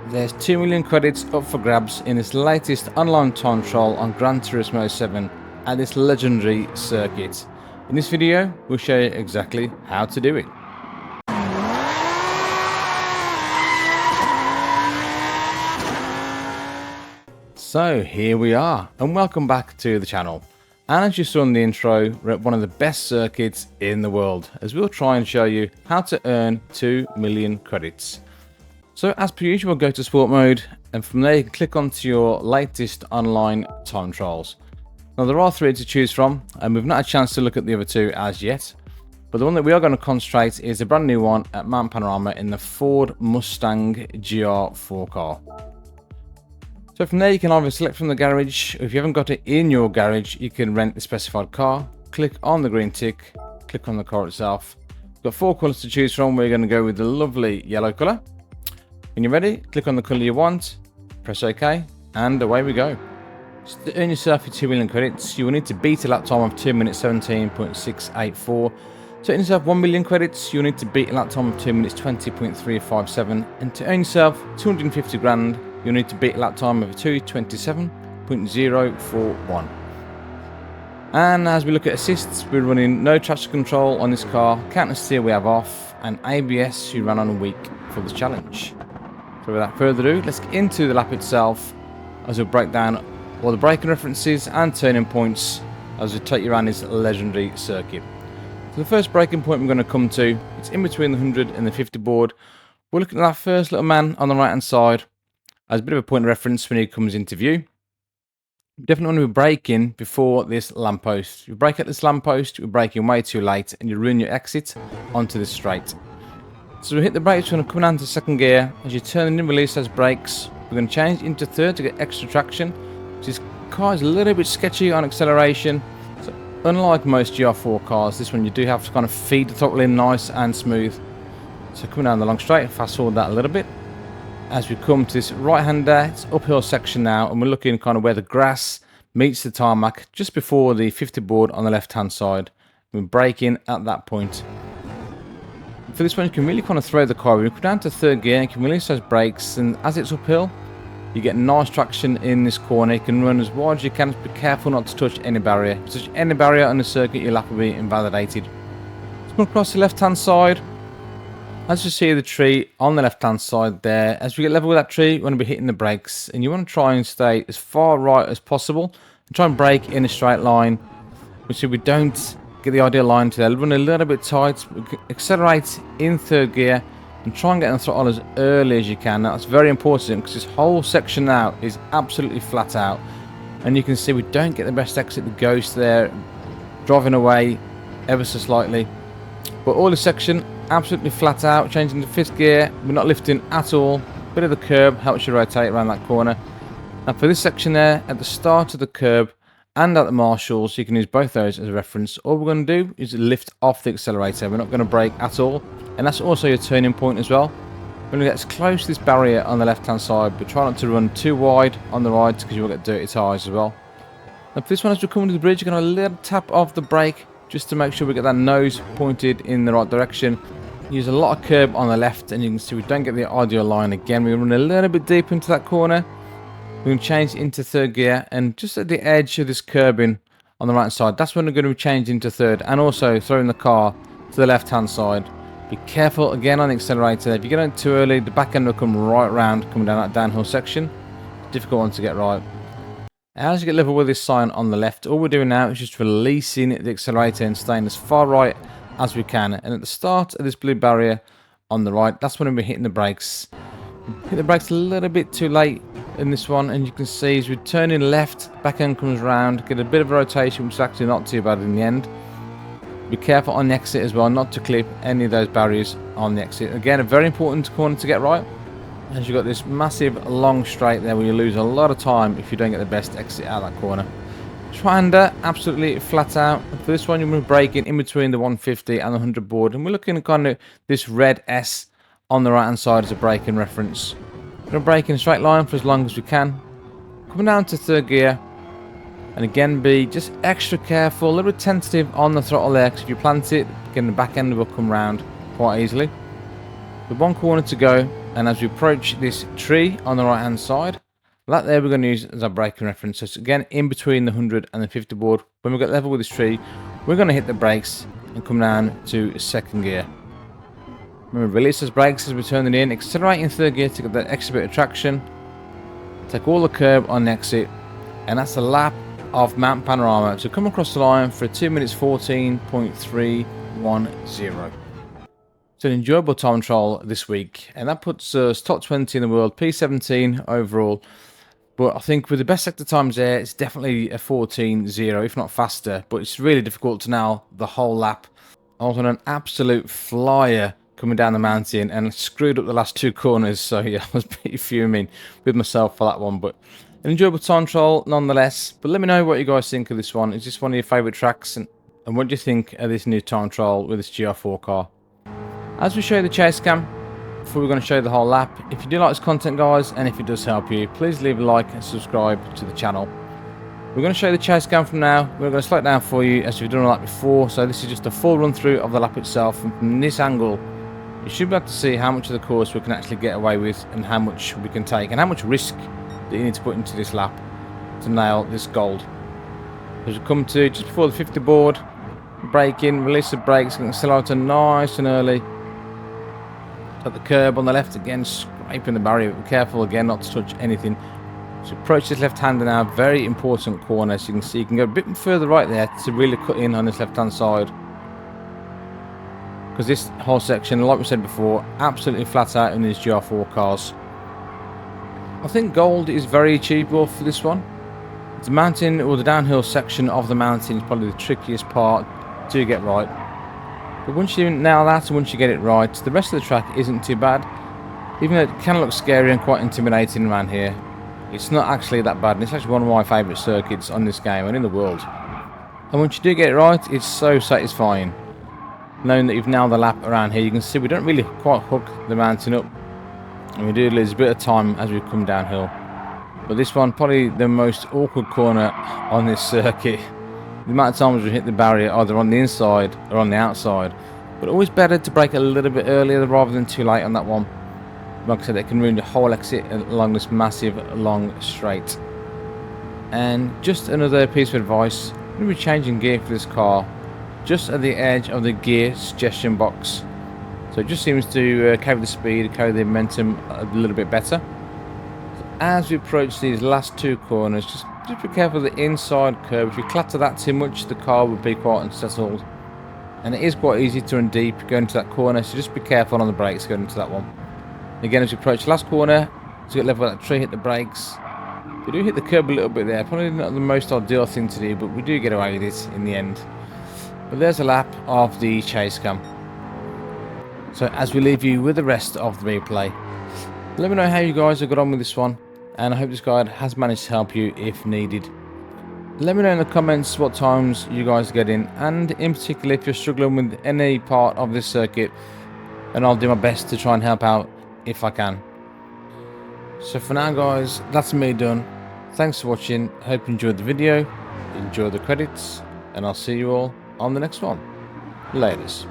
There's 2 million credits up for grabs in this latest online time trial on Gran Turismo 7 at this legendary circuit. In this video, we'll show you exactly how to do it. So here we are, and welcome back to the channel. And as you saw in the intro, we're at one of the best circuits in the world, as we'll try and show you how to earn 2 million credits. So as per usual, go to sport mode, and from there you can click onto your latest online time trials. Now there are 3 to choose from, and we've not had a chance to look at the other 2 as yet. But the one that we are going to concentrate is a brand new one at Mount Panorama in the Ford Mustang Gr.4 car. So from there you can either select from the garage, or if you haven't got it in your garage, you can rent the specified car, click on the green tick, click on the car itself. We've got 4 colours to choose from. We're going to go with the lovely yellow colour. When you're ready, click on the colour you want, press OK, and away we go. So to earn yourself your 2 million credits, you will need to beat a lap time of 2 minutes 17.684. To earn yourself 1 million credits, you'll need to beat a lap time of 2 minutes 20.357. And to earn yourself 250 grand, you'll need to beat a lap time of 227.041. And as we look at assists, we're running no traction control on this car, counter steer we have off, and ABS we ran on weak for this challenge. So without further ado, let's get into the lap itself, as we'll break down all the braking references and turning points as we take you around this legendary circuit. So the first braking point we're going to come to, it's in between the 100 and the 50 board. We're looking at that first little man on the right hand side as a bit of a point of reference when he comes into view. You definitely want to be braking before this lamppost. If you brake at this lamppost, you're braking way too late and you ruin your exit onto this straight. So we hit the brakes, we're going to come down to second gear. As you turn and release those brakes, we're going to change into third to get extra traction. This car is a little bit sketchy on acceleration. So unlike most GR4 cars, this one you do have to kind of feed the throttle in nice and smooth. So coming down the long straight, fast forward that a little bit. As we come to this right hander, it's uphill section now, and we're looking kind of where the grass meets the tarmac, just before the 50 board on the left hand side. We're braking at that point. For this one, you can really kind of throw the car. When you come down to third gear, you can release those brakes, and as it's uphill, you get nice traction in this corner. You can run as wide as you can. Just be careful not to touch any barrier. If you touch any barrier on the circuit, your lap will be invalidated. Let's come across the left hand side. As you see the tree on the left hand side there, as we get level with that tree, you want to be hitting the brakes, and you want to try and stay as far right as possible and try and brake in a straight line. Which if we don't get the ideal line to there, run a little bit tight, accelerate in third gear and try and get on the throttle as early as you can. Now, that's very important because this whole section now is absolutely flat out, and you can see we don't get the best exit. The ghost there driving away ever so slightly, but all the section absolutely flat out. Changing to fifth gear, we're not lifting at all. Bit of the curb helps you rotate around that corner. Now for this section there, at the start of the curb and at the marshals, you can use both those as a reference. All we're going to do is lift off the accelerator. We're not going to brake at all, and that's also your turning point as well. We're going to get as close to this barrier on the left hand side, but try not to run too wide on the right because you will get dirty tyres as well. Now for this one, as we come to the bridge, you're going to little tap off the brake just to make sure we get that nose pointed in the right direction. Use a lot of curb on the left, and you can see we don't get the ideal line again. We run a little bit deep into that corner. We're going to change into third gear, and just at the edge of this curbing on the right side, that's when we're going to change into third, and also throwing the car to the left hand side. Be careful again on the accelerator. If you get on too early, the back end will come right round, coming down that downhill section. Difficult one to get right. As you get level with this sign on the left, all we're doing now is just releasing the accelerator and staying as far right as we can. And at the start of this blue barrier on the right, that's when we're hitting the brakes. Hit the brakes a little bit too late in this one, and you can see as we're turning left, back end comes round, get a bit of a rotation, which is actually not too bad in the end. Be careful on the exit as well, not to clip any of those barriers on the exit. Again, a very important corner to get right, as you've got this massive long straight there where you lose a lot of time if you don't get the best exit out of that corner. Triander, absolutely flat out. For this one, you're going to be braking in between the 150 and the 100 board, and we're looking at kind of this red S on the right hand side as a braking reference. We're going to brake in a straight line for as long as we can. Coming down to third gear, and again be just extra careful, a little bit tentative on the throttle there, because if you plant it, again the back end will come round quite easily. With one corner to go, And as we approach this tree on the right hand side, that there we're going to use as our braking reference. So it's again in between the 100 and the 50 board. When we get level with this tree, we're going to hit the brakes and come down to second gear. Remember, release those brakes as we turn it in, accelerate in third gear to get that extra bit of traction. Take all the curb on the exit, and that's the lap of Mount Panorama to come across the line for 2 minutes 14.310. It's an enjoyable time trial this week, and that puts us top 20 in the world, P17 overall. But I think with the best sector times there, it's definitely a 14.0, if not faster. But it's really difficult to nail the whole lap. I was on an absolute flyer coming down the mountain and screwed up the last 2 corners. So yeah, I was pretty fuming with myself for that one. But an enjoyable time trial nonetheless. But let me know what you guys think of this one. Is this one of your favourite tracks? And what do you think of this new time trial with this Gr.4 car? As we show you the chase cam, before we're going to show you the whole lap, if you do like this content, guys, and if it does help you, please leave a like and subscribe to the channel. We're going to show you the chase cam from now. We're going to slow it down for you as we've done a lap before. So this is just a full run through of the lap itself, and from this angle you should be able to see how much of the course we can actually get away with and how much we can take and how much risk that you need to put into this lap to nail this gold. As we come to just before the 50 board, brake in, release the brakes, and accelerator nice and early. At the curb on the left again, scraping the barrier. Be careful again not to touch anything. So approach this left hander now, very important corner. As you can see, you can go a bit further right there to really cut in on this left hand side, because this whole section, like we said before, absolutely flat out in these Gr.4 cars. I think gold is very achievable for this one. The mountain, or the downhill section of the mountain, is probably the trickiest part to get right. But once you nail that and once you get it right, the rest of the track isn't too bad. Even though it can look scary and quite intimidating around here, it's not actually that bad. And it's actually one of my favourite circuits on this game and in the world. And once you do get it right, it's so satisfying. Knowing that you've nailed the lap around here, you can see we don't really quite hook the mountain up. And we do lose a bit of time as we come downhill. But this one, probably the most awkward corner on this circuit. The amount of times we hit the barrier either on the inside or on the outside. But always better to brake a little bit earlier rather than too late on that one. Like I said, it can ruin the whole exit along this massive long straight. And just another piece of advice, I'm going to be changing gear for this car just at the edge of the gear suggestion box. So it just seems to carry the speed, carry the momentum a little bit better. So as we approach these last 2 corners, just be careful of the inside curb. If you clatter that too much, the car would be quite unsettled. And it is quite easy to run deep going into that corner, so just be careful on the brakes going into that one. Again, as we approach the last corner, to get level with that tree, hit the brakes. We do hit the curb a little bit there, probably not the most ideal thing to do, but we do get away with it in the end. But there's a lap of the chase cam. So as we leave you with the rest of the replay, let me know how you guys have got on with this one. And I hope this guide has managed to help you if needed. Let me know in the comments what times you guys get in, and in particular if you're struggling with any part of this circuit, and I'll do my best to try and help out if I can. So for now, guys, that's me done. Thanks for watching. Hope you enjoyed the video, enjoy the credits, and I'll see you all on the next one. Laters.